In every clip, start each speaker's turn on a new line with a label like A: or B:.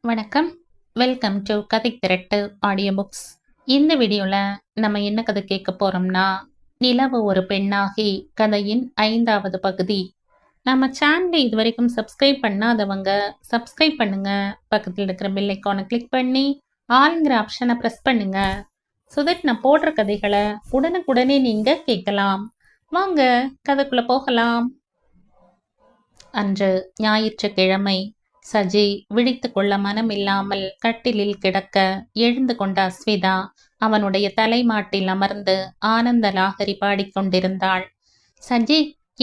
A: வணக்கம். Welcome to கதை திரட்டு audio books. இந்த வீடியோவில் நம்ம என்ன கதை கேட்க போகிறோம்னா, நிலவு ஒரு பெண்ணாகி கதையின் 5வது பகுதி. நம்ம சேனலை இது வரைக்கும் சப்ஸ்கிரைப் பண்ணாதவங்க சப்ஸ்கிரைப் பண்ணுங்க. பக்கத்தில் இருக்கிற பெல் ஐக்கானை கிளிக் பண்ணி ஆல்ங்கிற ஆப்ஷனை ப்ரெஸ் பண்ணுங்க. ஸோ தட் நான் போடுற கதைகளை உடனுக்குடனே நீங்கள் கேட்கலாம். வாங்க கதைக்குள்ளே போகலாம். அன்று ஞாயிற்றுக்கிழமை. சஜி விழித்து கொள்ள மனமில்லாமல் கட்டிலில் கிடக்க எழுந்து கொண்ட அஸ்விதா அவனுடைய தலைமாட்டில் அமர்ந்து ஆனந்த லாகரி பாடிக்கொண்டிருந்தாள். சஜி,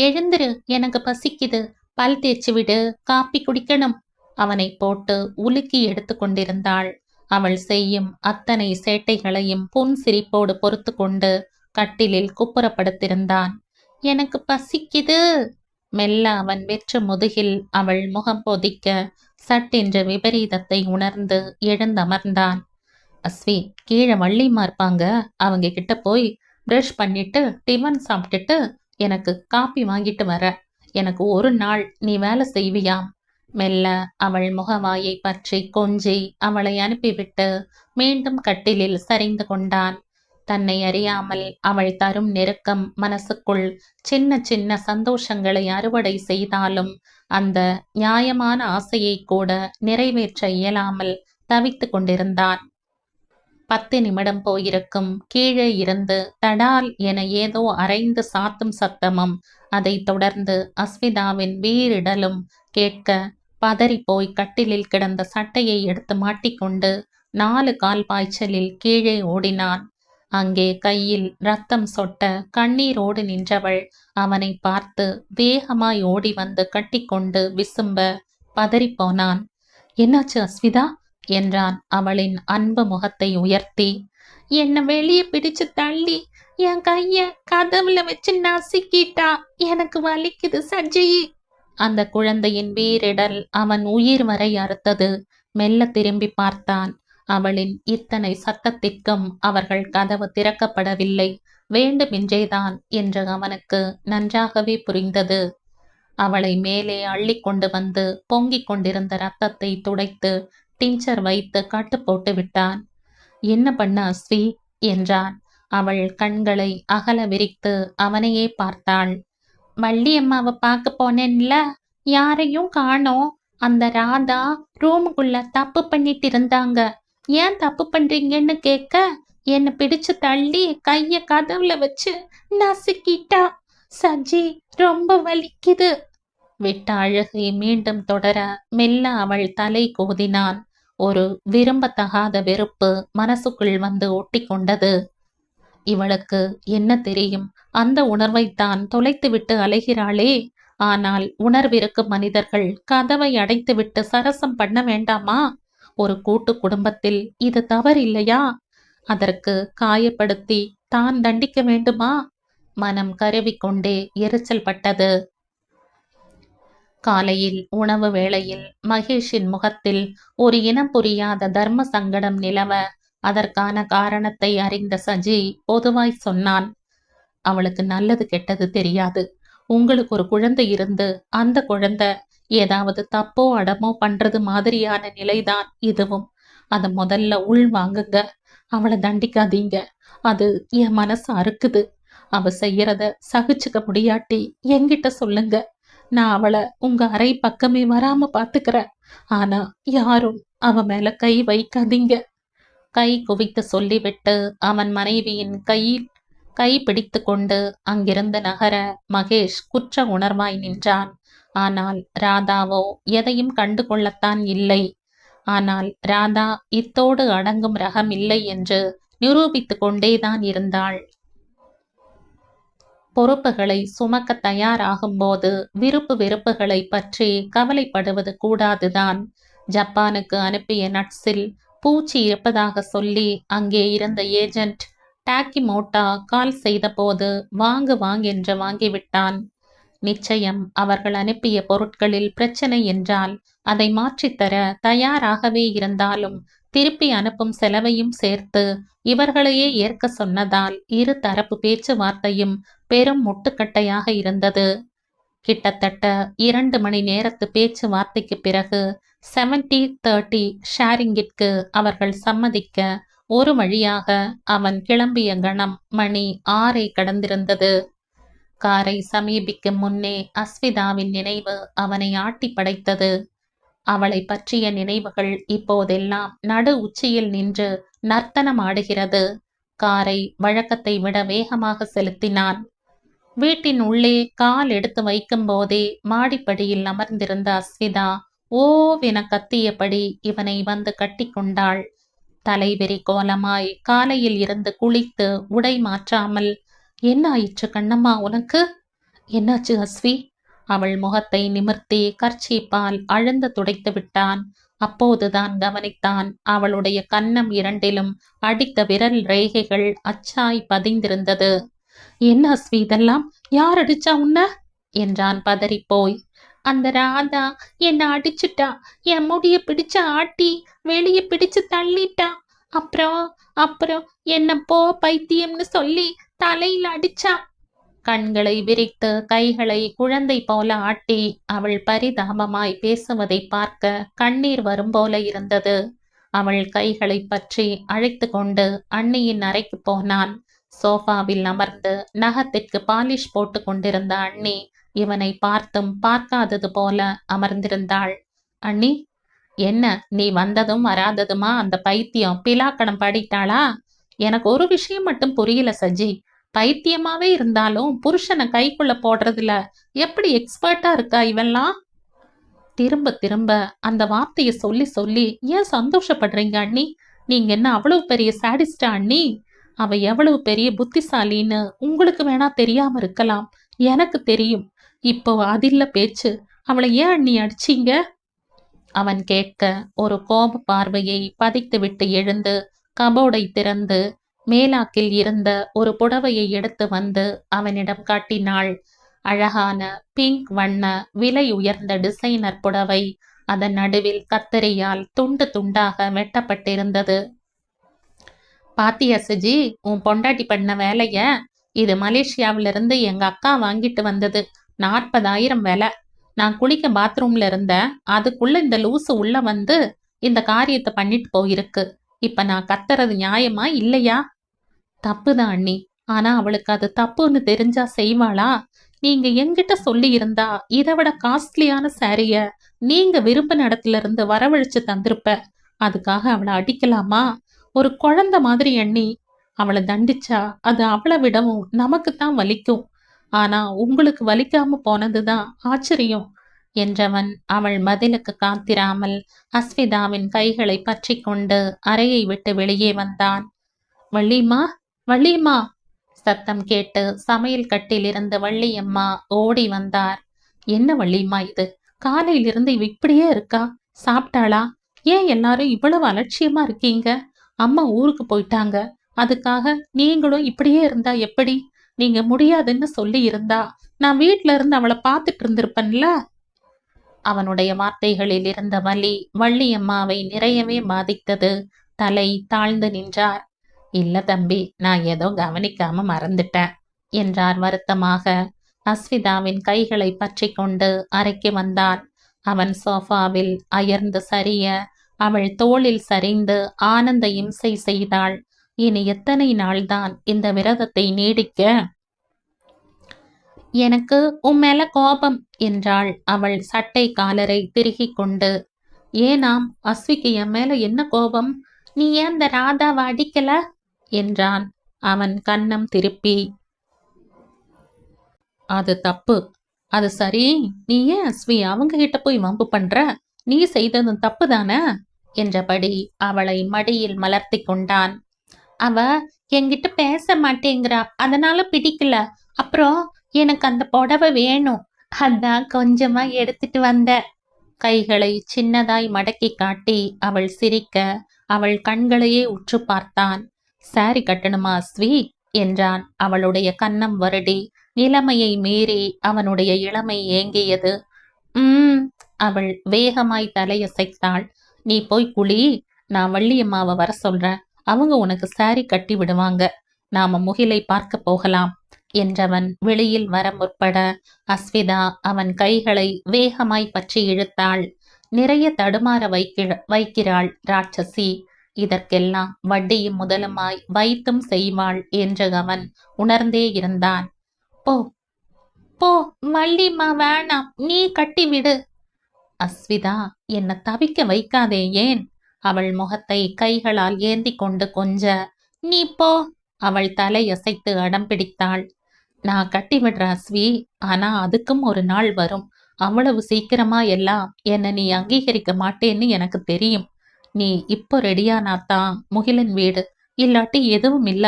A: எழுந்திரு, எனக்கு பசிக்குது, பல் தேய்ச்சி விடு, காப்பி குடிக்கணும். அவனை போட்டு உலுக்கி எடுத்து கொண்டிருந்தாள். அவள் செய்யும் அத்தனை சேட்டைகளையும் புன்சிரிப்போடு பொறுத்து கொண்டு கட்டிலில் குப்புறப்படுத்திருந்தான். எனக்கு பசிக்குது. மெல்ல அவன் வெற்று முதுகில் அவள் முகம் பொதிக்க சட்டென்று விபரீதத்தை உணர்ந்து எழுந்தமர்ந்தான். அஸ்வி, கீழே வள்ளிமா இருப்பாங்க, அவங்க கிட்ட போய் ப்ரஷ் பண்ணிட்டு டிஃபன் சாப்பிட்டுட்டு எனக்கு காப்பி வாங்கிட்டு வர. எனக்கு ஒரு நாள் நீ வேலை செய்வியாம். மெல்ல அவள் முகவாயை பற்றி கொஞ்சி அவளை அனுப்பிவிட்டு மீண்டும் கட்டிலில் சரிந்து கொண்டான். தன்னை அறியாமல் அவள் தரும் நெருக்கம் மனசுக்குள் சின்ன சின்ன சந்தோஷங்களை அறுவடை செய்தாலும் அந்த நியாயமான ஆசையை கூட நிறைவேற்ற இயலாமல் தவித்து கொண்டிருந்தான். 10 நிமிடம் போயிருக்கும். கீழே இருந்து தடால் என ஏதோ அரைந்து சாத்தும் சத்தமும் அதைத் தொடர்ந்து அஸ்விதாவின் வீரிடலும் கேட்க பதறி போய் கட்டிலில் கிடந்த சட்டையை எடுத்து மாட்டிக்கொண்டு 4 கால் பாய்ச்சலில் கீழே ஓடினான். அங்கே கையில் ரத்தம் சொட்ட கண்ணீரோடு நின்றவள் அவனை பார்த்து வேகமாய் ஓடி வந்து கட்டிக்கொண்டு விசும்ப பதறிப்போனான். என்னாச்சு அஸ்விதா என்றான் அவளின் அன்பு முகத்தை உயர்த்தி. என்ன வெளியே பிடிச்சு தள்ளி என் கைய கதவுல வச்சு நசுக்கிட்டா, எனக்கு வலிக்குது சஜி. அந்த குழந்தையின் வீரிடல் அவன் உயிர் வரை அறுத்தது. மெல்ல திரும்பி பார்த்தான். அவளின் இத்தனை சத்தத்திற்கும் அவர்கள் கதவு திறக்கப்படவில்லை, வேண்டுமென்றேதான் என்று அவனுக்கு நன்றாகவே புரிந்தது. அவளை மேலே அள்ளி கொண்டு வந்து பொங்கிக் கொண்டிருந்த ரத்தத்தை துடைத்து டிஞ்சர் வைத்து கட்டு போட்டு விட்டான். என்ன பண்ண அஸ்வி என்றான். அவள் கண்களை அகல விரித்து அவனையே பார்த்தாள். வள்ளியம்மாவை பார்க்க போனேன்ல, யாரையும் காணோம். அந்த ராதா ரூமுக்குள்ள தப்பு பண்ணிட்டு இருந்தாங்க. ஏன் தப்பு பண்றீங்கன்னு கேட்க என்னை பிடிச்சு தள்ளி கைய கதவுல வச்சு நசுக்கிட்டா. சஜி, ரொம்ப வலிக்குது. விட்ட அழுகை மீண்டும் தொடர மெல்ல அவள் தலை கோதினான். ஒரு விரும்பத்தகாத வெறுப்பு மனசுக்குள் வந்து ஒட்டி கொண்டது. இவளுக்கு என்ன தெரியும்? அந்த உணர்வைத்தான் தொலைத்துவிட்டு அலைகிறாளே. ஆனால் உணர்விருக்கும் மனிதர்கள் கதவை அடைத்துவிட்டு சரசம் பண்ண வேண்டாமா? ஒரு கூட்டு குடும்பத்தில் இது தவறில்லையா? அதற்கு காயப்படுத்தி தான் தண்டிக்க வேண்டுமா? மனம் கருவிக்கொண்டே எரிச்சல் பட்டது. காலையில் உணவு வேளையில் மகேஷின் முகத்தில் ஒரு இனம் புரியாத தர்ம சங்கடம் நிலவ அதற்கான காரணத்தை அறிந்த சஜி பொதுவாய் சொன்னான். அவளுக்கு நல்லது கெட்டது தெரியாது. உங்களுக்கு ஒரு குழந்தை இருந்து அந்த குழந்தை ஏதாவது தப்போ அடமோ பண்றது மாதிரியான நிலைதான் இதுவும். அதை முதல்ல உள் வாங்குங்க. அவளை தண்டிக்காதீங்க. அது என் மனசு அறுக்குது. அவ செய்யறத சகிச்சுக்க முடியாட்டி என்கிட்ட சொல்லுங்க. நான் அவளை உங்க அறை பக்கமே வராம பாத்துக்கிறேன். ஆனா யாரும் அவ மேல கை வைக்காதீங்க. கை குவித்து சொல்லிவிட்டு அவன் மனைவியின் கை பிடித்து கொண்டு அங்கிருந்து நகர மகேஷ் குற்ற உணர்வாய் நின்றான். ஆனால் ராதாவோ எதையும் கண்டு கொள்ளத்தான் இல்லை. ஆனால் ராதா இத்தோடு அடங்கும் ரகம் இல்லை என்று நிரூபித்து கொண்டேதான் இருந்தாள். பொறுப்புகளை சுமக்க தயாராகும் போது விருப்பு வெறுப்புகளை பற்றி கவலைப்படுவது கூடாதுதான். ஜப்பானுக்கு அனுப்பிய நட்ஸில் பூச்சி இருப்பதாக சொல்லி அங்கே இருந்த ஏஜென்ட் டாக்கிமோட்டா கால் செய்த போது வாங்கென்று வாங்கிவிட்டான். நிச்சயம் அவர்கள் அனுப்பிய பொருட்களில் பிரச்சனை என்றால் அதை மாற்றித்தர தயாராகவே இருந்தாலும் திருப்பி அனுப்பும் செலவையும் சேர்த்து இவர்களையே ஏற்க சொன்னதால் இரு தரப்பு பேச்சுவார்த்தையும் பெரும் முட்டுக்கட்டையாக இருந்தது. கிட்டத்தட்ட 2 மணி நேரத்து பேச்சுவார்த்தைக்கு பிறகு 70-30 ஷேரிங்கிற்கு அவர்கள் சம்மதிக்க ஒரு வழியாக அவன் கிளம்பிய கணம் மணி 6 கடந்திருந்தது. காரை சமீபிக்கும் முன்னே அஸ்விதாவின் நினைவு அவனை ஆட்டி படைத்தது. அவளை பற்றிய நினைவுகள் இப்போதெல்லாம் நடு உச்சியில் நின்று நர்த்தனம் ஆடுகிறது. காரை வழக்கத்தை விட வேகமாக செலுத்தினான். வீட்டின் உள்ளே கால் எடுத்து வைக்கும் போதே மாடிப்படியில் அமர்ந்திருந்த அஸ்விதா ஓவென கத்தியபடி இவனை வந்து கட்டி கொண்டாள். தலைவெறி கோலமாய் காலையில் இருந்து குளித்து உடை மாற்றாமல், என்ன ஆயிற்று கண்ணம்மா உனக்கு? என்னாச்சு அஸ்வி? அவள் முகத்தை நிமிர்த்தி கர்ச்சீப்பால் அழுந்த துடைத்து விட்டான். அப்போதுதான் கவனித்தான், அவளுடைய கன்னம் இரண்டிலும் அடித்த விரல் ரேகைகள் அச்சாய் பதிந்திருந்தது. என்ன அஸ்வி இதெல்லாம்? யார் அடிச்சா உன்ன? என்றான் பதறிப்போய். அந்த ராதா என்ன அடிச்சுட்டா. என் முடிய பிடிச்சு ஆட்டி வெளியே பிடிச்சு தள்ளிட்டா. அப்புறம் அப்புறம் என்ன போ பைத்தியம்னு சொல்லி தலையில் அடிச்சா. கண்களை விரித்து கைகளை குழந்தை போல ஆட்டி அவள் பரிதாபமாய் பேசுவதை பார்க்க கண்ணீர் வரும் போல இருந்தது. அவள் கைகளை பற்றி அழைத்து கொண்டு அண்ணியின் அறைக்கு போனான். சோஃபாவில் அமர்ந்து நகத்திற்கு பாலிஷ் போட்டு கொண்டிருந்த அண்ணி இவனை பார்த்தும் பார்க்காதது போல அமர்ந்திருந்தாள். அண்ணி, என்ன நீ வந்ததும் வராததுமா அந்த பைத்தியம் பிலாக்கணம் பாடிட்டாளா? எனக்கு ஒரு விஷயம் மட்டும் புரியல சஜி. பைத்தியமாவே இருந்தாலும் புருஷனை கைக்குள்ள போடுறதுல எப்படி எக்ஸ்பர்ட்டா இருக்கா இவெல்லாம்? திரும்ப திரும்ப அந்த வார்த்தையை சொல்லி சொல்லி ஏன் சந்தோஷப்படுறீங்க அண்ணி? நீங்க என்ன அவ்வளவு பெரிய சாடிஸ்டா அண்ணி? அவ எவ்வளவு பெரிய புத்திசாலின்னு உங்களுக்கு வேணா தெரியாம இருக்கலாம், எனக்கு தெரியும். இப்போ அதில்ல பேச்சு. அவளை ஏன் அண்ணி அடிச்சீங்க? அவன் கேட்க ஒரு கோப பார்வையை பதித்து விட்டு எழுந்து கபோர்டை திறந்து மேலாக்கில் இருந்த ஒரு புடவையை எடுத்து வந்து அவனிடம் காட்டினாள். அழகான பிங்க் வண்ண விலை உயர்ந்த டிசைனர் புடவை. அதன் நடுவில் கத்தரியால் துண்டு துண்டாக வெட்டப்பட்டிருந்தது. பாத்தியா சுஜி, உன் பொண்டாட்டி பண்ண வேலைய? இது மலேசியாவிலிருந்து எங்க அக்கா வாங்கிட்டு வந்தது. 40,000 விலை. நான் குளிக்க பாத்ரூம்ல இருந்தேன். அதுக்குள்ள இந்த லூசு உள்ள வந்து இந்த காரியத்தை பண்ணிட்டு போயிருக்கு. இப்ப நான் கத்துறது நியாயமா இல்லையா? தப்புதான் அண்ணி. ஆனா அவளுக்கு அது தப்புன்னு தெரிஞ்சா செய்வாளா? நீங்க என்கிட்ட சொல்லி இருந்தா இதை விட காஸ்ட்லியான சாரிய நீங்க விரும்பின இடத்துல இருந்து வரவழைச்சு தந்திருப்ப. அதுக்காக அவளை அடிக்கலாமா? ஒரு குழந்தை மாதிரி எண்ணி அவளை தண்டிச்சா அது அவளை விடவும் நமக்குத்தான் வலிக்கும். ஆனா உங்களுக்கு வலிக்காம போனதுதான் ஆச்சரியம் என்றவன் அவள் பதிலுக்கு காத்திராமல் அஸ்விதாவின் கைகளை பற்றி கொண்டு அறையை விட்டு வெளியே வந்தான். வள்ளியம்மா, வள்ளியம்மா சத்தம் கேட்டு சமையல் கட்டிலிருந்து வள்ளியம்மா ஓடி வந்தார். என்ன வள்ளியம்மா இது? காலையிலிருந்து இவ இப்படியே இருக்கா? சாப்பிட்டாளா? ஏன் எல்லாரும் இவ்வளவு அலட்சியமா இருக்கீங்க? அம்மா ஊருக்கு போயிட்டாங்க. அதுக்காக நீங்களும் இப்படியே இருந்தா எப்படி? நீங்க முடியாதுன்னு சொல்லி இருந்தா நான் வீட்டுல இருந்து அவளை பார்த்துட்டு இருந்திருப்பேன்ல. அவனுடைய வார்த்தைகளில் இருந்த வலி வள்ளியம்மாவை நிறையவே பாதித்தது. தலை தாழ்ந்து நின்றார். இல்ல தம்பி, நான் ஏதோ கவனிக்காம மறந்துட்டேன் என்றார் வருத்தமாக. அஸ்விதாவின் கைகளை பற்றி கொண்டு அறைக்கு வந்தான். அவன் சோஃபாவில் அயர்ந்து சரிய அவள் தோளில் சரிந்து ஆனந்த இம்சை செய்தாள். இனி எத்தனை நாள்தான் இந்த விரதத்தை நீடிக்க? எனக்கு உன் மேல கோபம் என்றாள் அவள் சட்டை காலரை திருகிக் கொண்டு. ஏனாம் அஸ்விக்கு என் மேல என்ன கோபம்? நீ ஏன் அந்த ராதாவை அடிக்கல என்றான் அவன் கன்னம் திருப்பி. அது தப்பு. அது சரி, நீ ஏன் அஸ்வி அவங்க கிட்ட போய் வம்பு பண்ற? நீ செய்ததும் தப்பு தானே என்றபடி அவளை மடியில் மலர்த்தி கொண்டான். அவ என்கிட்ட பேச மாட்டேங்கிறா, அதனால பிடிக்கல. அப்புறம் எனக்கு அந்த புடவை வேணும், அதான் கொஞ்சமா எடுத்துட்டு வந்த. கைகளை சின்னதாய் மடக்கி காட்டி அவள் சிரிக்க அவள் கண்களையே உற்று பார்த்தான். சாரி கட்டணுமா அஸ்வி என்றான் அவளுடைய கன்னம் வருடி. நிலைமையை மீறி அவனுடைய இளமை ஏங்கியது. அவள் வேகமாய் தலையசைத்தாள். நீ போய் குளி, நான் வள்ளியம்மாவை வர சொல்றேன். அவங்க உனக்கு சாரி கட்டி விடுவாங்க. நாம முகிலை பார்க்க போகலாம் என்றவன் வெளியில் வர முற்பட அஸ்விதா அவன் கைகளை வேகமாய் பற்றி இழுத்தாள். நிறைய தடுமாற வைக்கிறாள் ராட்சசி. இதற்கெல்லாம் வட்டியும் முதலுமாய் வைத்தும் செய்வாள் என்று அவன் உணர்ந்தே இருந்தான். போ போ வள்ளிம்மா, வேணாம், நீ கட்டிவிடு. அஸ்விதா, என்ன தவிக்க வைக்காதே. ஏன்? அவள் முகத்தை கைகளால் ஏந்தி கொண்டு கொஞ்ச. நீ போ. அவள் தலையசைத்து அடம் பிடித்தாள். நான் கட்டிவிடுற அஸ்வி, ஆனா அதுக்கும் ஒரு நாள் வரும். அவ்வளவு சீக்கிரமா எல்லாம் என்ன நீ அங்கீகரிக்க மாட்டேன்னு எனக்கு தெரியும். நீ இப்போ ரெடியானாத்தான் முகிலன் வீடு, இல்லாட்டி எதுவும் இல்ல.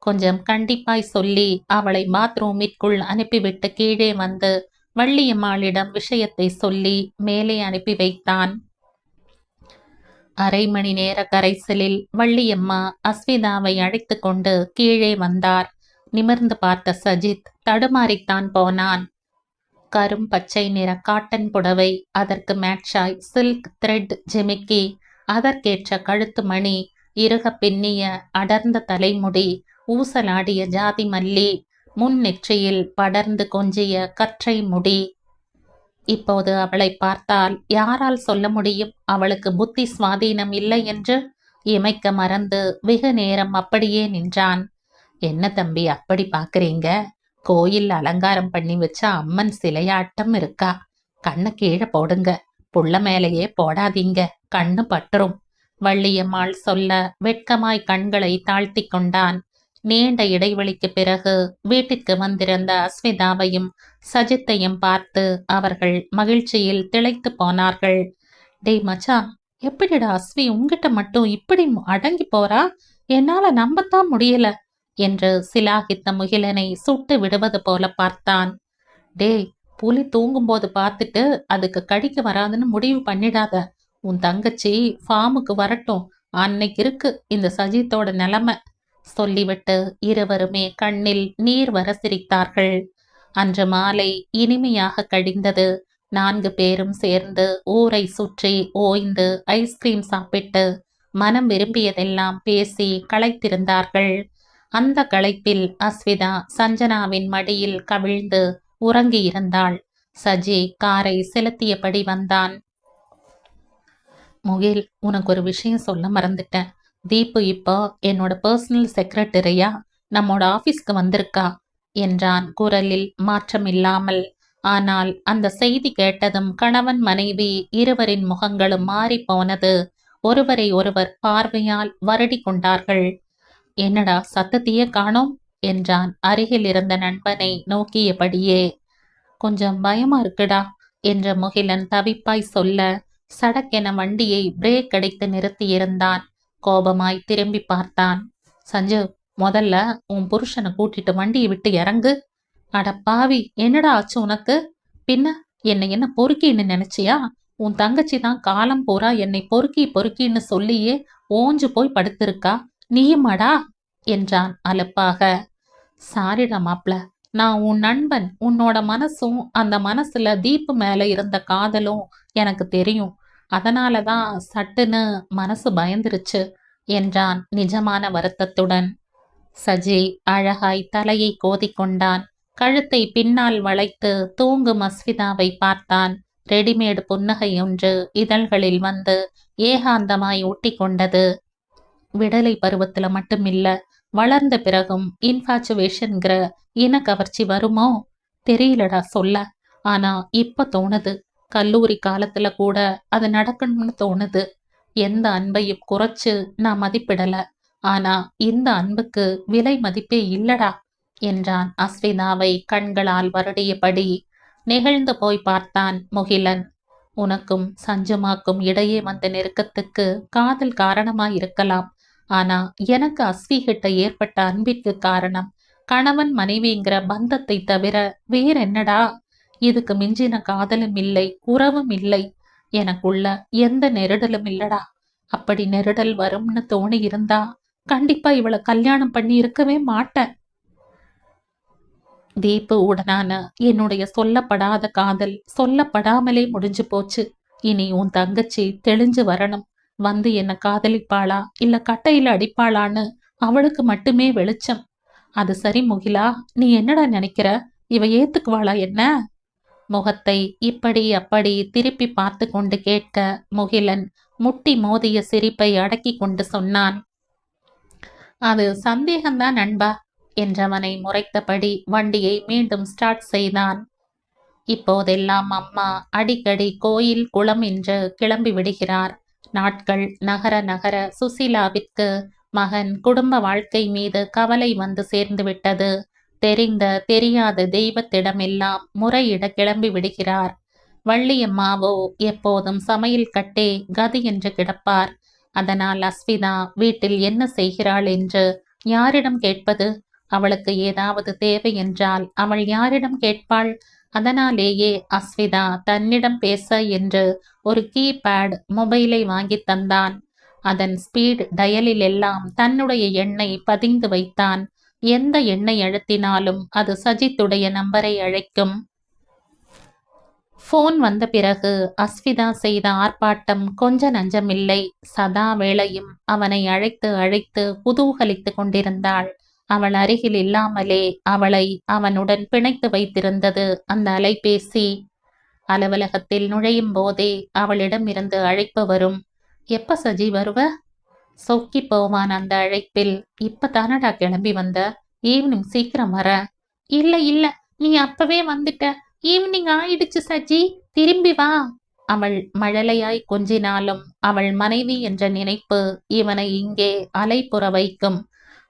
A: கொஞ்சம் கண்டிப்பாய் சொல்லி அவளை பாத்ரூமிற்குள் அனுப்பிவிட்டு கீழே வந்து வள்ளியம்மாளிடம் விஷயத்தை சொல்லி மேலே அனுப்பி வைத்தான். அரை மணி நேர கரைசலில் வள்ளியம்மா அஸ்விதாவை அழைத்து கொண்டு கீழே வந்தார். நிமிர்ந்து பார்த்த சஜித் தடுமாறித்தான் போனான். கரும் பச்சை நிற காட்டன் புடவை, அதற்கு மேட்சாய் சில்க் த்ரெட் ஜிமிக்கி, அதற்கேற்ற கழுத்து மணி, இறுக பின்னிய அடர்ந்த தலைமுடி, ஊசலாடிய ஜாதி மல்லி, முன் நெற்றியில் படர்ந்து கொஞ்சிய கற்றை முடி. இப்போது அவளை பார்த்தால் யாரால் சொல்ல முடியும் அவளுக்கு புத்தி சுவாதீனம் இல்லை என்று? இமைக்க மறந்து வெகு நேரம் அப்படியே நின்றான். என்ன தம்பி அப்படி பாக்குறீங்க? கோயில் அலங்காரம் பண்ணி வச்ச அம்மன் சிலையாட்டம் இருக்கா. கண்ணை கீழே போடுங்க, புள்ள மேலேயே போடாதீங்க, கண்ணு பற்றும். வள்ளியம்மாள் சொல்ல வெட்கமாய் கண்களை தாழ்த்தி கொண்டான். நீண்ட இடைவெளிக்கு பிறகு வீட்டிற்கு வந்திருந்த அஸ்விதாவையும் சஜித்தையும் பார்த்து அவர்கள் மகிழ்ச்சியில் திளைத்து போனார்கள். டேய் மச்சான், எப்படிடா அஸ்வி உங்கிட்ட மட்டும் இப்படி அடங்கி போறா? என்னால நம்பத்தான் முடியல என்று சிலாகித்த முகிலனை சுட்டு விடுவது போல பார்த்தான். டேய், புலி தூங்கும்போது பார்த்துட்டு அதுக்கு கடிக்க வராதுன்னு முடிவு பண்ணிடாத. உன் தங்கச்சி ஃபார்முக்கு வரட்டும், அன்னைக்கு இருக்கு இந்த சஜித்தோட நிலைமை சொல்லிவிட்டு இருவருமே கண்ணில் நீர் வர சிரித்தார்கள். அன்று மாலை இனிமையாக கழிந்தது. 4 பேரும் சேர்ந்து ஊரை சுற்றி ஓய்ந்து ஐஸ்கிரீம் சாப்பிட்டு மனம் விரும்பியதெல்லாம் பேசி களைத்திருந்தார்கள். அந்த களைப்பில் அஸ்விதா சஞ்சனாவின் மடியில் கவிழ்ந்து உறங்கியிருந்தாள். சஜி காரை செலுத்தியபடி வந்தான். முகில், உனக்கு ஒரு விஷயம் சொல்ல மறந்துட்டேன். தீபு இப்போ என்னோட பர்சனல் செக்ரட்டரியா நம்மோட ஆபீஸ்க்கு வந்திருக்கா என்றான் குரலில் மாற்றமில்லாமல். ஆனால் அந்த செய்தி கேட்டதும் கணவன் மனைவி இருவரின் முகங்களும் மாறி போனது. ஒருவரை ஒருவர் பார்வையால் வருடி கொண்டார்கள். என்னடா சத்தத்தையே காணோம் என்றான் அருகில் இருந்த நண்பனை நோக்கியபடியே. கொஞ்சம் பயமா இருக்குடா என்ற முகிலன் தவிப்பாய் சொல்ல சடக்கென வண்டியை பிரேக் அடித்து நிறுத்தியிருந்தான். கோபமாய் திரும்பி பார்த்தான். சஞ்சு, முதல்ல உன் புருஷனை கூட்டிட்டு வண்டியை விட்டு இறங்கு. அட பாவி, என்னடா ஆச்சு உனக்கு? பின்ன என்னை என்ன பொறுக்கின்னு நினைச்சியா? உன் தங்கச்சி தான் காலம் பூரா என்னை பொறுக்கி பொறுக்கின்னு சொல்லியே ஓஞ்சு போய் படுத்திருக்கா. நீயுமாடா என்றான் அலுப்பாக. சாரிடா மாப்ள, நான் உன் நண்பன். உன்னோட மனசும் அந்த மனசுல தீப்பு மேல இருந்த காதலும் எனக்கு தெரியும். அதனாலதான் சட்டுன்னு மனசு பயந்துருச்சு என்றான் நிஜமான வருத்தத்துடன். சஜி அழகாய் தலையை கோதிக்கொண்டான். கழுத்தை பின்னால் வளைத்து தூங்கும் அஸ்விதாவை பார்த்தான். ரெடிமேடு புன்னகை ஒன்று இதழ்களில் வந்து ஏகாந்தமாய் ஒட்டி கொண்டது. விடலை பருவத்துல மட்டுமில்ல, வளர்ந்த பிறகும் இன்ஃபாச்சுவேஷன்கிற இன கவர்ச்சி வருமோ தெரியலடா சொல்ல. ஆனா இப்ப தோணுது, கல்லூரி காலத்துல கூட அது நடக்கணும்னு தோணுது. எந்த அன்பையும் குறைச்சு நான் மதிப்பிடல. ஆனா இந்த அன்புக்கு விலை மதிப்பே இல்லடா என்றான் அஸ்விதாவை கண்களால் வருடியபடி. நெகிழ்ந்து போய் பார்த்தான் முகிலன். உனக்கும் சஞ்சுமாக்கும் இடையே வந்த நெருக்கத்துக்கு காதல் காரணமாய் இருக்கலாம். ஆனா எனக்கு அஸ்வி கிட்ட ஏற்பட்ட அன்பிற்கு காரணம் கணவன் மனைவிங்கிற பந்தத்தை தவிர வேறென்னடா? இதுக்கு மிஞ்சின காதலும் இல்லை, உறவும் இல்லை. எனக்குள்ள எந்த நெருடலும் இல்லடா. அப்படி நெருடல் வரும்னு தோணி இருந்தா கண்டிப்பா இவளை கல்யாணம் பண்ணி இருக்கவே மாட்டேன். தீபு உடனான என்னுடைய சொல்லப்படாத காதல் சொல்லப்படாமலே முடிஞ்சு போச்சு. இனி உன் தங்கச்சி தெளிஞ்சு வரணும். வந்து என்ன காதலிப்பாளா இல்ல கட்டையில அடிப்பாளான்னு அவளுக்கு மட்டுமே வெளிச்சம். அது சரி முகிலா, நீ என்னடா நினைக்கிற? இவ ஏத்துக்குவாளா என்ன? முகத்தை இப்படி அப்படி திருப்பி பார்த்து கொண்டு கேட்க முகிலன் முட்டி மோதிய சிரிப்பை அடக்கி கொண்டு சொன்னான். அது சந்தேகம்தான் நண்பா என்றவனை முறைத்தபடி வண்டியை மீண்டும் ஸ்டார்ட் செய்தான். இப்போதெல்லாம் அம்மா அடிக்கடி கோயில் குளம் என்று கிளம்பி விடுகிறார். நாட்கள் நகர நகர சுசீலாவிற்கு மகன் குடும்ப வாழ்க்கை மீது கவலை வந்து சேர்ந்து விட்டது. தெரிந்த தெரியாத தெய்வத்திடமெல்லாம் முறையிட கிளம்பி விடுகிறார். வள்ளியம்மாவோ எப்போதும் சமையல் கட்டே கதி என்று கிடப்பார். அதனால் அஸ்விதா வீட்டில் என்ன செய்கிறாள் என்று யாரிடம் கேட்பது? அவளுக்கு ஏதாவது தேவை என்றால் அவள் யாரிடம் கேட்பாள்? அதனாலேயே அஸ்விதா தன்னிடம் பேச என்று ஒரு கீபேட் மொபைலை வாங்கி தந்தான். அதன் ஸ்பீட் டயலில் எல்லாம் தன்னுடைய எண்ணை பதிந்து வைத்தான். எந்த எண்ணை அழுத்தினாலும் அது சஜித்துடைய நம்பரை அழைக்கும். போன் வந்த பிறகு அஸ்விதா செய்த ஆர்ப்பாட்டம் கொஞ்ச நஞ்சமில்லை. சதா வேளையும் அவனை அழைத்து அழைத்து குதூகலித்து கொண்டிருந்தாள். அவள் அருகில் இல்லாமலே அவளை அவனுடன் பிணைத்து வைத்திருந்தது அந்த அலைபேசி. அலுவலகத்தில் நுழையும் போதே அவளிடமிருந்து அழைப்பு வரும். எப்ப சஜி வருவ? சொக்கி போவான் அந்த அழைப்பில். இப்ப தானடா கிளம்பி வந்த, ஈவினிங் சீக்கிரம் வர. இல்ல இல்ல, நீ அப்பவே வந்துட்ட, ஈவினிங் ஆயிடுச்சு சஜி, திரும்பி வா. அவள் மழலையாய் கொஞ்சினாலும் அவள் மனைவி என்ற நினைப்பு இவனை இங்கே அலைப்புற வைக்கும்.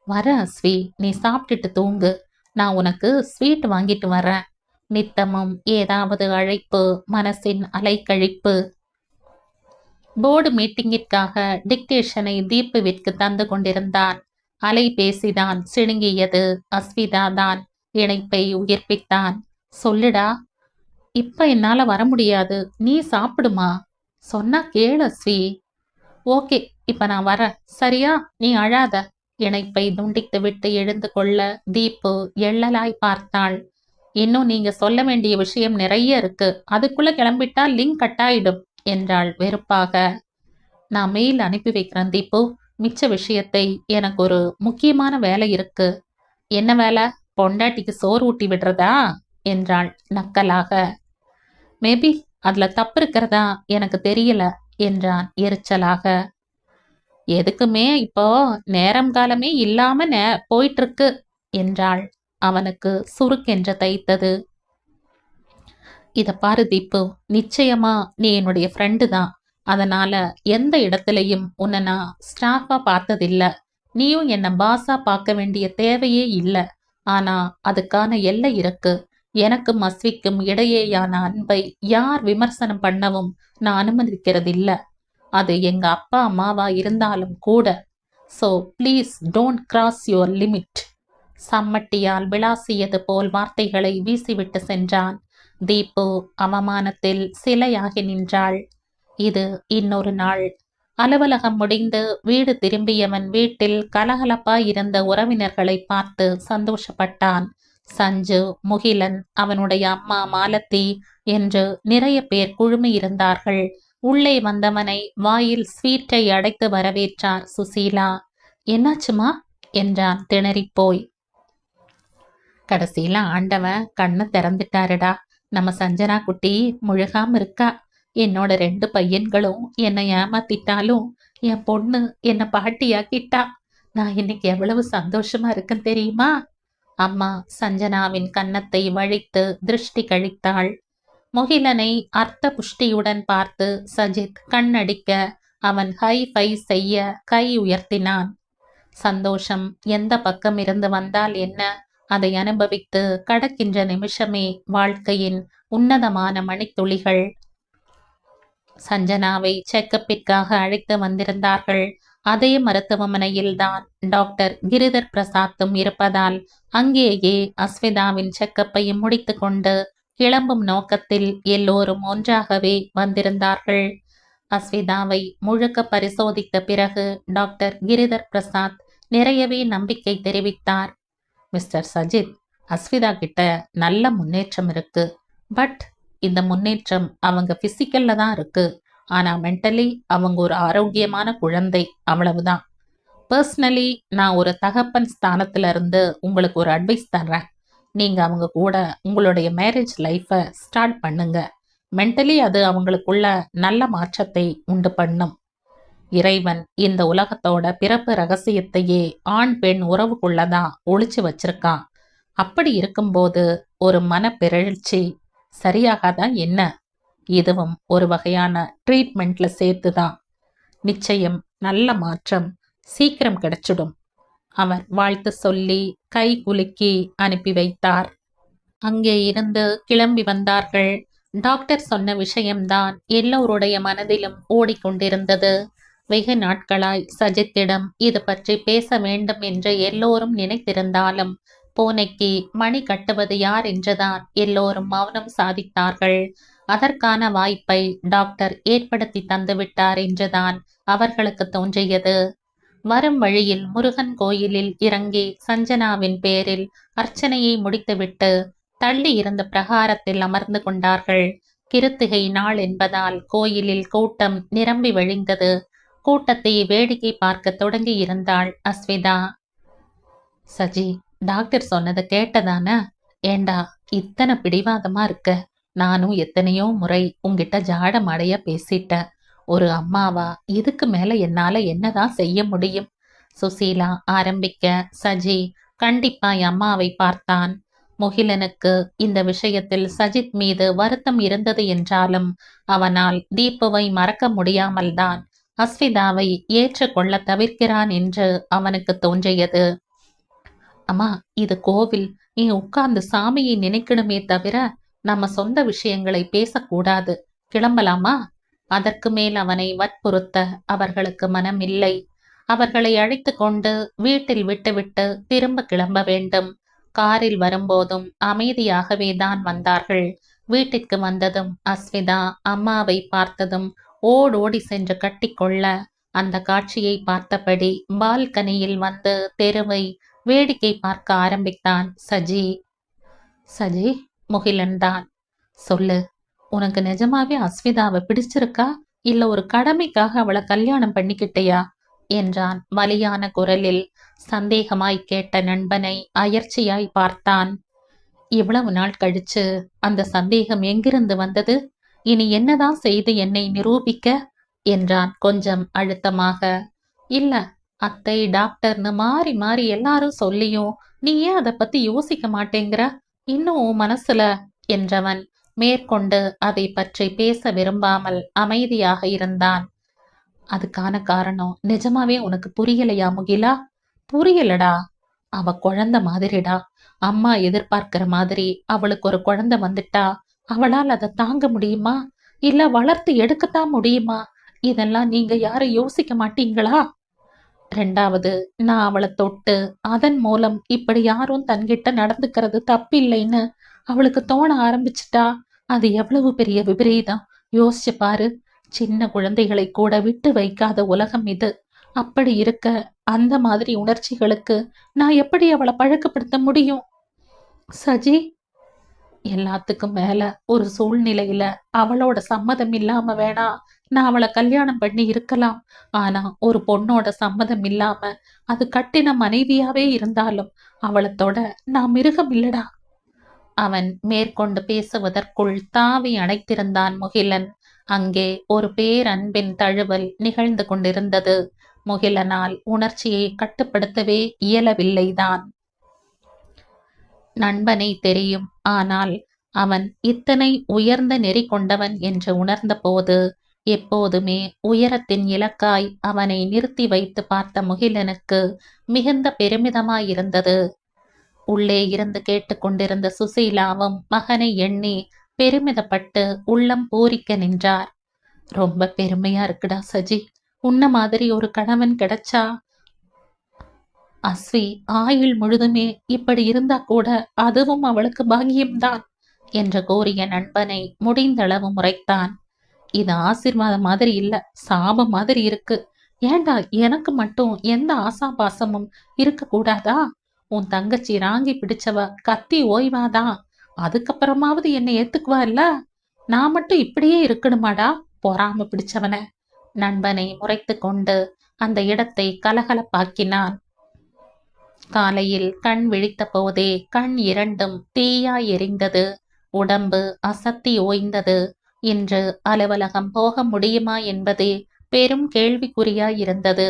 A: வர அஸ்வி, நீ சாப்பிட்டுட்டு தூங்கு, நான் உனக்கு ஸ்வீட் வாங்கிட்டு வரேன். நித்தமும் ஏதாவது அழைப்பு, மனசின் அலைக்கழிப்பு. போர்டு மீட்டிங்கிற்காக டிக்டேஷனை தீப்புவிற்கு தந்து கொண்டிருந்தான். அலைபேசிதான் சிணுங்கியது. அஸ்விதா தான் இணைப்பை உயிர்ப்பித்தான். சொல்லுடா. இப்ப என்னால வர முடியாது, நீ சாப்பிடுமா. சொன்னா கேளு அஸ்வி. ஓகே, இப்ப நான் வரேன், சரியா? நீ அழாத. இணைப்பை துண்டித்து விட்டு எழுந்து கொள்ள தீப்பு எள்ளலாய் பார்த்தாள். இன்னும் நீங்க சொல்ல வேண்டிய விஷயம் நிறைய இருக்கு, அதுக்குள்ள கிளம்பிட்டா லிங்க் கட்டாயிடும் என்றாள் வெறுப்பாக. நான் மெயில் அனுப்பி வைக்கிறேன் தீப்பு, மிச்ச விஷயத்தை, எனக்கு ஒரு முக்கியமான வேலை இருக்கு. என்ன வேலை? பொண்டாட்டிக்கு சோறு ஊட்டி விடுறதா என்றாள் நக்கலாக. மேபி அதுல தப்பு இருக்கிறதா எனக்கு தெரியல என்றான் எரிச்சலாக. எதுக்குமே இப்போ நேரம் காலமே இல்லாம போயிட்டு இருக்கு என்றாள். அவனுக்கு சுருக்கென்று தைத்தது. இத பாரு தீப்பு, நிச்சயமா நீ என்னுடைய ஃப்ரெண்டு தான். அதனால எந்த இடத்துலையும் உன்னை நான் ஸ்டாஃபா பார்த்ததில்ல. நீயும் என்ன பாஸா பார்க்க வேண்டிய தேவையே இல்லை. ஆனா அதுக்கான எல்லை இருக்கு. எனக்கும் அஸ்விக்கும் இடையேயான அன்பை யார் விமர்சனம் பண்ணவும் நான் அனுமதிக்கிறதில்ல. அது எங்க அப்பா அம்மாவா இருந்தாலும் கூட. So please don't cross your limit. சம்மட்டியால் விளாசியது போல் வார்த்தைகளை வீசிவிட்டு சென்றான். தீப்பு அவமானத்தில் சிலையாகி நின்றாள். இது இன்னொரு நாள். அலுவலகம் முடிந்து வீடு திரும்பியவன் வீட்டில் கலகலப்பாய் இருந்த உறவினர்களை பார்த்து சந்தோஷப்பட்டான். சஞ்சு, முகிலன், அவனுடைய அம்மா மாலத்தி என்று நிறைய பேர் குழுமி இருந்தார்கள். உள்ளே வந்தவனை வாயில் ஸ்வீட்டை அடைத்து வரவேற்றார் சுசீலா. என்னாச்சுமா என்றான் திணறிப்போய். கடைசியில ஆண்டவன் கண்ணை திறந்துட்டாருடா. நம்ம சஞ்சனா குட்டி முழுகாம இருக்கா. என்னோட 2 பையன்களும் என்னை ஏமாத்திட்டாலும் என் பொண்ணு என்னை பாட்டியாக்கிட்டா. நான் இன்னைக்கு எவ்வளவு சந்தோஷமா இருக்கேன் தெரியுமா? அம்மா சஞ்சனாவின் கன்னத்தை வழித்து திருஷ்டி கழித்தாள். முகிலனை அர்த்த புஷ்டியுடன் பார்த்து சஜித் கண்ணடிக்க அவன் ஹை ஃபை செய்ய கை உயர்த்தினான். சந்தோஷம் எந்த பக்கம் இருந்து வந்தால் என்ன, அதை அனுபவித்து கடக்கின்ற நிமிஷமே வாழ்க்கையின் உன்னதமான மணித்துளிகள். சஞ்சனாவை செக்கப்பிற்காக அழைத்து வந்திருந்தார்கள். அதே மருத்துவமனையில்தான் டாக்டர் கிரிதர் பிரசாத்தும் இருப்பதால் அங்கேயே அஸ்விதாவின் செக்கப்பையும் முடித்து கொண்டு கிளம்பும் நோக்கத்தில் எல்லோரும் ஒன்றாகவே வந்திருந்தார்கள். அஸ்விதாவை முழுக்க பரிசோதித்த பிறகு டாக்டர் கிரிதர் பிரசாத் நிறையவே நம்பிக்கை தெரிவித்தார். மிஸ்டர் சஜித், அஸ்விதா கிட்ட நல்ல முன்னேற்றம் இருக்கு. பட் இந்த முன்னேற்றம் அவங்க பிசிக்கல்ல தான் இருக்கு. ஆனா மென்டலி அவங்க ஒரு ஆரோக்கியமான குழந்தை, அவ்வளவுதான். பர்சனலி நான் ஒரு தகப்பன் ஸ்தானத்துல இருந்து உங்களுக்கு ஒரு அட்வைஸ் தர்றேன். நீங்க அவங்க கூட உங்களுடைய மேரேஜ் லைஃப்பை ஸ்டார்ட் பண்ணுங்க. மென்டலி அது அவங்களுக்குள்ள நல்ல மாற்றத்தை உண்டு பண்ணும். இறைவன் இந்த உலகத்தோட பிறப்பு ரகசியத்தையே ஆண் பெண் உறவுக்குள்ளதான் ஒளிச்சு வச்சிருக்கான். அப்படி இருக்கும்போது ஒரு மனப்பிறழ்ச்சி சரியாகாதான் என்ன? இதுவும் ஒரு வகையான ட்ரீட்மெண்ட்ல சேர்த்துதான். நிச்சயம் நல்ல மாற்றம் சீக்கிரம் கிடைச்சிடும். அவர் வாழ்த்து சொல்லி கை குலுக்கி அனுப்பி வைத்தார். அங்கே இருந்து கிளம்பி வந்தார்கள். டாக்டர் சொன்ன விஷயம்தான் எல்லோருடைய மனதிலும் ஓடிக்கொண்டிருந்தது. வெகு நாட்களாய் சஜித்திடம் இது பற்றி பேச வேண்டும் என்று எல்லோரும் நினைத்திருந்தாலும் பூனைக்கு மணி கட்டுவது யார் என்றுதான் எல்லோரும் மௌனம் சாதித்தார்கள். அதற்கான வாய்ப்பை டாக்டர் ஏற்படுத்தி தந்துவிட்டார் என்றுதான் அவர்களுக்கு தோன்றியது. வரும் வழியில் முருகன் கோயிலில் இறங்கி சஞ்சனாவின் பேரில் அர்ச்சனையை முடித்துவிட்டு தள்ளி இருந்த பிரகாரத்தில் அமர்ந்து கொண்டார்கள். கிருத்திகை நாள் என்பதால் கோயிலில் கூட்டம் நிரம்பி வழிந்தது. கூட்டத்தை வேடிக்கை பார்க்க தொடங்கி இருந்தாள் அஸ்விதா. சஜி, டாக்டர் சொன்னதை கேட்டதான? ஏண்டா இத்தனை பிடிவாதமா இருக்க? நானும் எத்தனையோ முறை உங்கிட்ட ஜாட மாடைய பேசிட்டேன். ஒரு அம்மாவா இதுக்கு மேல என்னால என்னதான் செய்ய முடியும்? சுசீலா ஆரம்பிக்க சஜி கண்டிப்பாய் அம்மாவை பார்த்தான். முகிலனுக்கு இந்த விஷயத்தில் சஜித் மீது வருத்தம் இருந்தது என்றாலும் அவனால் தீப்புவை மறக்க முடியாமல்தான் அஸ்விதாவை ஏற்றுக்கொள்ள தவிர்க்கிறான் என்று அவனுக்கு தோன்றியது. அம்மா, இது கோவில். நீ உட்கார்ந்து சாமியை நினைக்கணுமே தவிர நம்ம சொந்த விஷயங்களை பேசக்கூடாது. கிளம்பலாமா? அதற்கு மேல் அவனை வற்புறுத்த அவர்களுக்கு மனம் இல்லை. அவர்களை அழைத்து கொண்டு வீட்டில் விட்டுவிட்டு திரும்ப கிளம்ப வேண்டும். காரில் வரும்போதும் அமைதியாகவே தான் வந்தார்கள். வீட்டிற்கு வந்ததும் அஸ்விதா அம்மாவை பார்த்ததும் ஓடோடி சென்று கட்டிக்கொள்ள அந்த காட்சியை பார்த்தபடி பால்கனியில் வந்து தெருவை வேடிக்கை பார்க்க ஆரம்பித்தான் சஜி. சஜி, முகிலன் தான். சொல்லு, உனக்கு நிஜமாவே அஸ்விதாவை பிடிச்சிருக்கா இல்ல ஒரு கடமைக்காக அவளை கல்யாணம் பண்ணிக்கிட்டியா என்றான் வலியான குரலில். சந்தேகமாய் கேட்ட நண்பனை அயர்ச்சியாய் பார்த்தான். இவ்வளவு நாள் கழிச்சு அந்த சந்தேகம் எங்கிருந்து வந்தது? இனி என்னதான் செய்து என்னை நிரூபிக்க என்றான் கொஞ்சம் அழுத்தமாக. இல்ல, அத்தை டாக்டர்னு மாறி மாறி எல்லாரும் சொல்லியும் நீ ஏன் அதை பத்தி யோசிக்க மாட்டேங்கிற? இன்னும் உன் மனசுல என்றவன் மேற்கொண்டு அதை பற்றி பேச விரும்பாமல் அமைதியாக இருந்தான். அதுக்கான காரணம் நிஜமாவே உனக்கு புரியலையா முகிலா? புரியலடா. அவ குழந்தை மாதிரிடா. அம்மா எதிர்பார்க்கிற மாதிரி அவளுக்கு ஒரு குழந்தை வந்துட்டா அவளால் அதை தாங்க முடியுமா? இல்ல வளர்த்து எடுக்கத்தான் முடியுமா? இதெல்லாம் நீங்க யாரும் யோசிக்க மாட்டீங்களா? ரெண்டாவது, நான் அவளை தொட்டு அதன் மூலம் இப்படி யாரும் தன்கிட்ட நடந்துக்கிறது தப்பில்லைன்னு அவளுக்கு தோண ஆரம்பிச்சிட்டா அது எவ்வளவு பெரிய விபரீதம் யோசிச்சு பாரு. சின்ன குழந்தைகளை கூட விட்டு வைக்காத உலகம் இது. அப்படி இருக்க அந்த மாதிரி உணர்ச்சிகளுக்கு நான் எப்படி அவளை பழக்கப்படுத்த முடியும்? சஜி, எல்லாத்துக்கும் மேல ஒரு சூழ்நிலையில அவளோட சம்மதம் இல்லாம வேணா நான் அவளை கல்யாணம் பண்ணி இருக்கலாம். ஆனா ஒரு பொண்ணோட சம்மதம் இல்லாம அது கட்டின மனைவியாவே இருந்தாலும் அவளை தொட நான் மிருகம் இல்லடா. அவன் மேற்கொண்டு பேசுவதற்குள் தாவி அணைத்திருந்தான் முகிலன். அங்கே ஒரு பேரன்பின் தழுவல் நிகழ்ந்து கொண்டிருந்தது. முகிலனால் உணர்ச்சியை கட்டுப்படுத்தவே இயலவில்லைதான். நண்பனை தெரியும். ஆனால் அவன் இத்தனை உயர்ந்த நெறி கொண்டவன் என்று உணர்ந்த போது எப்போதுமே உயரத்தின் இலக்காய் அவனை நிறுத்தி வைத்து பார்த்த முகிலனுக்கு மிகுந்த பெருமிதமாயிருந்தது. உள்ளே இருந்து கேட்டுக்கொண்டிருந்த சுசீலாவும் மகனை எண்ணி பெருமிதப்பட்டு உள்ளம் பூரிக்க நின்றார். ரொம்ப பெருமையா இருக்குடா சஜி. உன்ன மாதிரி ஒரு கணவன் கிடைச்சா அஸ்வி ஆயுள் முழுதுமே இப்படி இருந்தா கூட அதுவும் அவளுக்கு பாக்கியம்தான் என்று கூறிய நண்பனை முடிந்தளவு முறைத்தான். இது ஆசீர்வாதம் மாதிரி இல்ல, சாபம் மாதிரி இருக்கு. ஏண்டா எனக்கு மட்டும் எந்த ஆசா பாசமும் இருக்க கூடாதா? உன் தங்கச்சி ராங்கி பிடிச்சவ கத்தி ஓய்வாதான், அதுக்கப்புறமாவது என்னை ஏத்துக்குவா இல்ல? நான் மட்டும் இப்படியே இருக்கணுமாடா பொறாம பிடிச்சவன? நண்பனை முறைத்து கொண்டு அந்த இடத்தை கலகலப்பாக்கினான். காலையில் கண் விழித்த போதே கண் இரண்டும் தீயாய் எரிந்தது. உடம்பு அசத்தி ஓய்ந்தது. இன்று அலுவலகம் போக முடியுமா என்பதே பெரும் கேள்விக்குறியாயிருந்தது.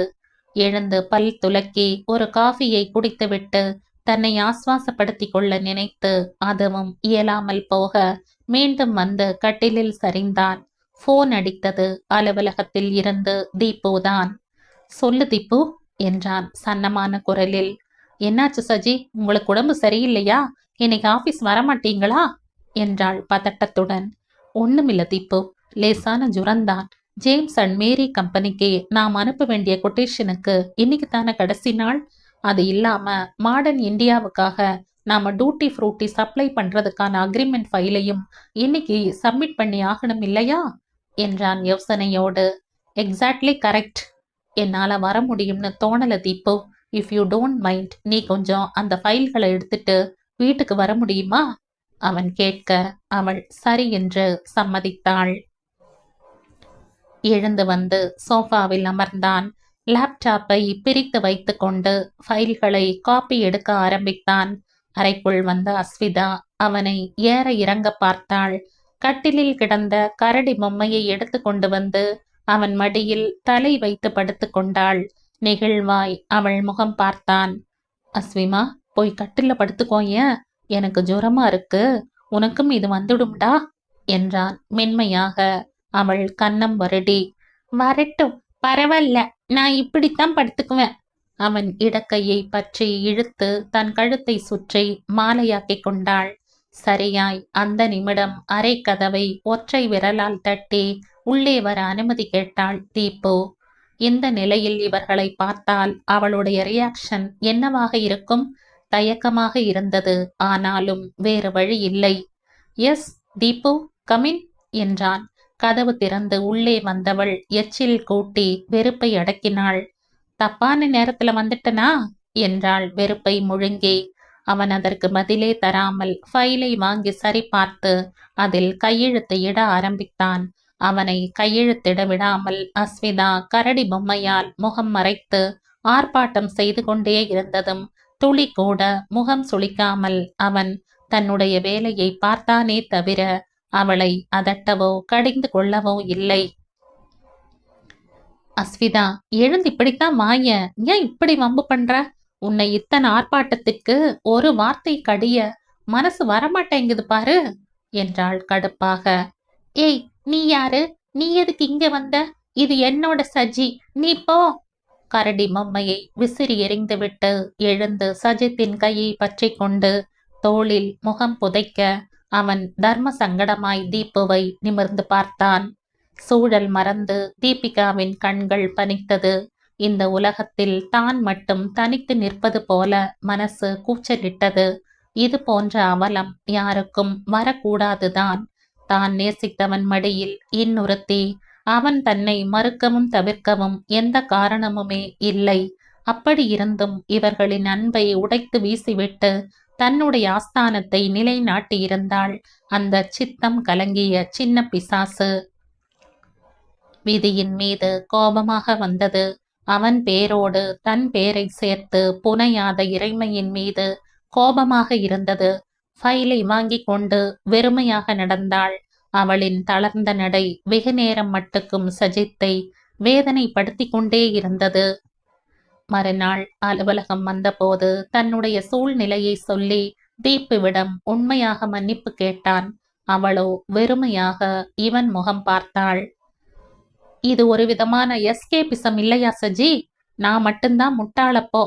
A: எழுந்து பல் துலக்கி ஒரு காஃபியை குடித்துவிட்டு தன்னை ஆஸ்வாசப்படுத்திக் கொள்ள நினைத்து அதுவும் இயலாமல் போக மீண்டும் வந்து கட்டிலில் சரிந்தான். போன் அடித்தது. அலுவலகத்தில் இருந்து தீப்புதான். சொல்லு தீப்பு என்றான் சன்னமான குரலில். என்னாச்சு சஜி, உங்களுக்கு உடம்பு சரியில்லையா? இன்னைக்கு ஆபீஸ் வரமாட்டீங்களா என்றாள் பதட்டத்துடன். ஒண்ணுமில்ல தீப்பு, லேசான ஜுரந்தான். ஜேம்ஸ் அண்ட் மேரி கம்பெனிக்கு நாம் அனுப்ப வேண்டிய கொட்டேஷனுக்கு இன்னைக்கு தானே கடைசி நாள். அது இல்லாம மாடர்ன் இந்தியாவுக்காக நாம டூட்டி ஃப்ரூட்டி சப்ளை பண்றதுக்கான அக்ரிமெண்ட் ஃபைலையும் இன்னைக்கு சப்மிட் பண்ணி ஆகணும் இல்லையா என்றான் யோசனையோடு. Exactly correct. என்னால வர முடியும்னு தோணல Deepu. If you don't mind, நீ கொஞ்சம் அந்த ஃபைல்களை எடுத்துட்டு வீட்டுக்கு வர முடியுமா அவன் கேட்க அவள் சரி என்று சம்மதித்தாள். எழுந்து வந்து சோஃபாவில் அமர்ந்தான். லேப்டாப்பை பிரித்து வைத்து கொண்டு ஃபைல்களை காப்பி எடுக்க ஆரம்பித்தான். அறைக்குள் வந்த அஸ்விதா அவனை ஏற இறங்க பார்த்தாள். கட்டிலில் கிடந்த கரடி பொம்மையை எடுத்து கொண்டு வந்து அவன் மடியில் தலை வைத்து படுத்து கொண்டாள். நெகிழ்வாய் அவள் முகம் பார்த்தான். அஸ்விமா, போய் கட்டில படுத்துக்கோய, எனக்கு ஜுரமா இருக்கு, உனக்கும் இது வந்துடும்டா என்றான் மென்மையாக. அவள் கன்னம் வருடி, வரட்டும், பரவாயில்ல, நான் இப்படித்தான் படுத்துக்குவேன். அவன் இடக்கையை பற்றி இழுத்து தன் கழுத்தை சுற்றி மாலையாக்கிக் கொண்டாள். சரியாய் அந்த நிமிடம் அரை கதவை ஒற்றை விரலால் தட்டி உள்ளே வர அனுமதி கேட்டாள் தீப்பு. இந்த நிலையில் இவர்களை பார்த்தால் அவளுடைய ரியாக்ஷன் என்னவாக இருக்கும்? தயக்கமாக இருந்தது. ஆனாலும் வேறு வழி இல்லை. எஸ் தீப்பு, கமின் என்றான். கதவு திறந்து உள்ளே வந்தவள் எச்சில் கூட்டி வெறுப்பை அடக்கினாள். தப்பான நேரத்துல வந்துட்டனா என்றாள் வெறுப்பை முழுங்கி. அவன் அதற்கு பதிலே தராமல் ஃபைலை வாங்கி சரி பார்த்து அதில் கையெழுத்து இட ஆரம்பித்தான். அவனை கையெழுத்திட விடாமல் அஸ்விதா கரடி பொம்மையால் முகம் மறைத்து ஆர்ப்பாட்டம் செய்து கொண்டே இருந்ததும் துளி கூட முகம் சுளிக்காமல் அவன் தன்னுடைய வேலையை பார்த்தானே தவிர அவளை அதட்டவோ கடிந்து கொள்ளவோ இல்லை. அஸ்விதா, எழுந்து இப்படித்தான் வாய, ஏன் இப்படி வம்பு பண்ற? உன்னை இத்தனை ஆர்ப்பாட்டத்திற்கு ஒரு வார்த்தை கடிய மனசு வரமாட்டேங்குது பாரு என்றாள் கடுப்பாக. ஏய், நீ யாரு? நீ எதுக்கு இங்க வந்த? இது என்னோட சஜி, நீ போ. கரடி பொம்மையை விசிறி எறிந்துவிட்டு எழுந்து சஜித்தின் கையை பற்றி கொண்டு தோளில் முகம் புதைக்க அவன் தர்ம சங்கடமாய் தீப்புவை நிமிர்ந்து பார்த்தான். சூழல் மறந்து தீபிகாவின் கண்கள் பனித்தது. இந்த உலகத்தில் தான் மட்டும் தனித்து நிற்பது போல மனசு கூச்சலிட்டது. இது போன்ற அவலம் யாருக்கும் வரக்கூடாதுதான். தான் நேசித்தவன் மடியில் இன்னொருத்தி. அவன் தன்னை மறுக்கவும் தவிர்க்கவும் எந்த காரணமுமே இல்லை. அப்படி இருந்தும் இவர்களின் அன்பை உடைத்து வீசிவிட்டு தன்னுடைய ஆஸ்தானத்தை நிலைநாட்டியிருந்தாள் அந்த சித்தம் கலங்கிய சின்ன பிசாசு. விதியின் மீது கோபமாக வந்தது. அவன் பேரோடு தன் பேரை சேர்த்து புனையாத இறைமையின் மீது கோபமாக இருந்தது. ஃபைலை வாங்கி கொண்டு வெறுமையாக நடந்தாள். அவளின் தளர்ந்த நடை வெகு நேரம் மட்டுக்கும் சஜித்தை வேதனைப்படுத்தி கொண்டே இருந்தது. மறுநாள் அலுவலகம் வந்தபோது தன்னுடைய சூழ்நிலையை சொல்லி தீப்புவிடம் உண்மையாக மன்னிப்பு கேட்டான். அவளோ வெறுமையாக இவன் முகம் பார்த்தாள். இது ஒரு விதமான எஸ்கேபிசம் இல்லையா சஜி? நான் மட்டும்தான் முட்டாளப்போ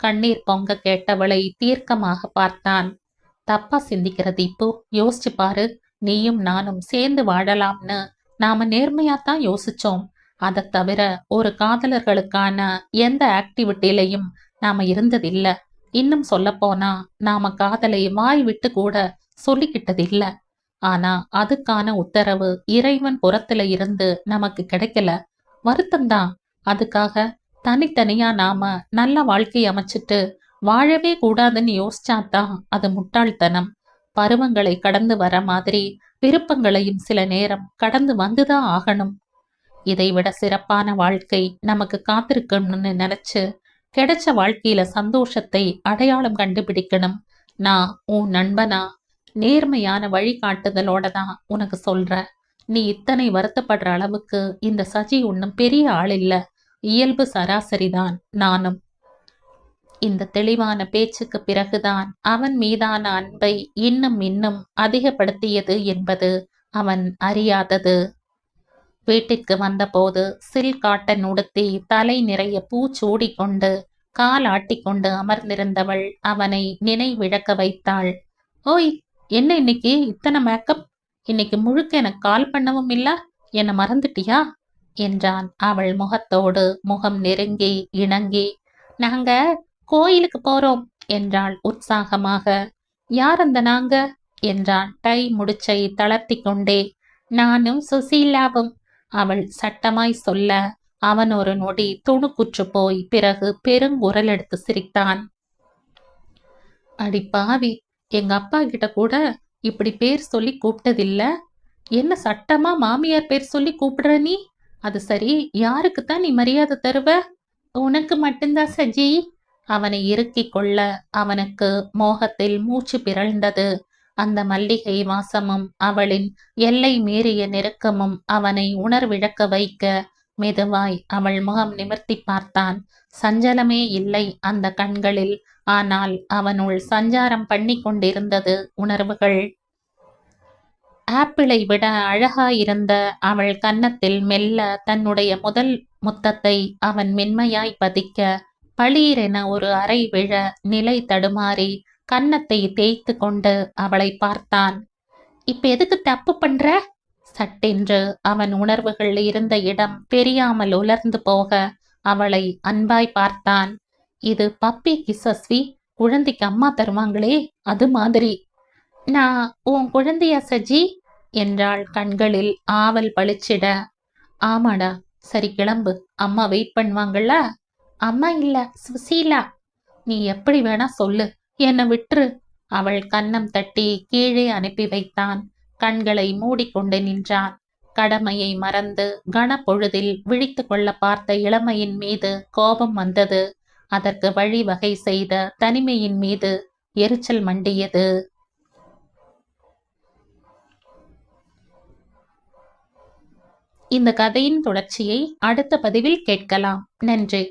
A: கண்ணீர் பொங்க கேட்டவளை தீர்க்கமாக பார்த்தான். தப்பா சிந்திக்கிற தீப்பு, யோசிச்சு பாரு. நீயும் நானும் சேர்ந்து வாழலாம்னு நாம நேர்மையாத்தான் யோசிச்சோம். அதை தவிர ஒரு காதலர்களுக்கான எந்த ஆக்டிவிட்டிலையும் நாம இருந்ததில்ல. இன்னும் சொல்ல போனா நாம காதலை வாய் விட்டு கூட சொல்லிக்கிட்டதில்ல. ஆனா அதுக்கான உத்தரவு இறைவன் புறத்துல இருந்து நமக்கு கிடைக்கல. வருத்தம்தான். அதுக்காக தனித்தனியா நாம நல்ல வாழ்க்கை அமைச்சிட்டு வாழவே கூடாதுன்னு யோசிச்சாதான் அது முட்டாள்தனம். பருவங்களை கடந்து வர மாதிரி விருப்பங்களையும் சில நேரம் கடந்து வந்துதான் ஆகணும். இதைவிட சிறப்பான வாழ்க்கை நமக்கு காத்திருக்கணும்னு நினைச்சு கிடைச்ச வாழ்க்கையில சந்தோஷத்தை அடையாளம் கண்டுபிடிக்கணும். நான் உன் நண்பனா நேர்மையான வழிகாட்டுதலோட தான் உனக்கு சொல்றேன். நீ இத்தனை வருத்தப்படுற அளவுக்கு இந்த சஜி ஒன்றும் பெரிய ஆள் இல்ல. இயல்பு சராசரிதான் நானும். இந்த தெளிவான பேச்சுக்கு பிறகுதான் அவன் மீதான அன்பை இன்னும் இன்னும் அதிகப்படுத்தியது என்பது அவன் அறியாதது. வீட்டிற்கு வந்தபோது சில்க் காட்டன் உடுத்தி தலை நிறைய பூச்சூடிக்கொண்டு கால் ஆட்டிக்கொண்டு அமர்ந்திருந்தவள் அவனை நினைவிழக்க வைத்தாள். ஓய், என்ன இன்னைக்கு இத்தனை மேக்கப்? இன்னைக்கு முழுக்க எனக்கு கால் பண்ணவும் இல்ல, என்ன மறந்துட்டியா என்றான் அவள் முகத்தோடு முகம் நெருங்கி இணங்கி. நாங்க கோயிலுக்கு போறோம் என்றாள் உற்சாகமாக. யார் அந்த நாங்க என்றான் டை முடிச்சை தளர்த்தி கொண்டே. நானும் சுசீலாவும் அவள் சட்டமாய் சொல்ல அவன் ஒரு நொடி துணுக்குற்று போய் பிறகு பெருங்குரல் எடுத்து சிரித்தான். அடி பாவி, எங்க அப்பா கிட்ட கூட இப்படி பேர் சொல்லி கூப்பிட்டதில்ல. என்ன சட்டமா மாமியார் பேர் சொல்லி கூப்பிடுற நீ? அது சரி, யாருக்குத்தான் நீ மரியாதை தருவ? உனக்கு மட்டும்தான் சஜி. அவனை இறுக்கிக் கொள்ள அவனுக்கு மோகத்தில் மூச்சு பிறழ்ந்தது. அந்த மல்லிகை வாசமும் அவளின் எல்லை மீறிய நெருக்கமும் அவனை உணர்விழக்க வைக்க மெதுவாய் அவள் முகம் நிமிர்த்தி பார்த்தான். சஞ்சலமே இல்லை அந்த கண்களில். ஆனால் அவனுள் சஞ்சாரம் பண்ணி கொண்டிருந்தது உணர்வுகள். ஆப்பிளை விட அழகாயிருந்த அவள் கன்னத்தில் மெல்ல தன்னுடைய முதல் முத்தத்தை அவன் மென்மையாய் பதிக்க பளீரென ஒரு அறை விழ நிலை தடுமாறி கன்னத்தை தேய்த்து கொண்டு அவளை பார்த்தான். இப்ப எதுக்கு தப்பு பண்ற? சட்டென்று அவன் உணர்வுகள் இருந்த இடம் தெரியாமல் உலர்ந்து போக அவளை அன்பாய் பார்த்தான். இது பப்பி கிசஸ்வி, குழந்தைக்கு அம்மா தருவாங்களே அது மாதிரி. நான் உன் குழந்தையா சஜி என்றாள் கண்களில் ஆவல் பளிச்சிட. ஆமாடா, சரி கிளம்பு, அம்மா வெயிட் பண்ணுவாங்கல்ல. அம்மா இல்ல, சுசீலா. நீ எப்படி வேணா சொல்லு, என்னை விட்டுரு. அவள் கன்னம் தட்டி கீழே அனுப்பி வைத்தான். கண்களை மூடிக்கொண்டு நின்றான். கடமையை மறந்து கனப்பொழுதில் விழித்து கொள்ள பார்த்த இளமையின் மீது கோபம் வந்தது. அதற்கு வழிவகை செய்த தனிமையின் மீது எரிச்சல் மண்டியது. இந்த கதையின் தொடர்ச்சியை அடுத்த பதிவில் கேட்கலாம். நன்றி.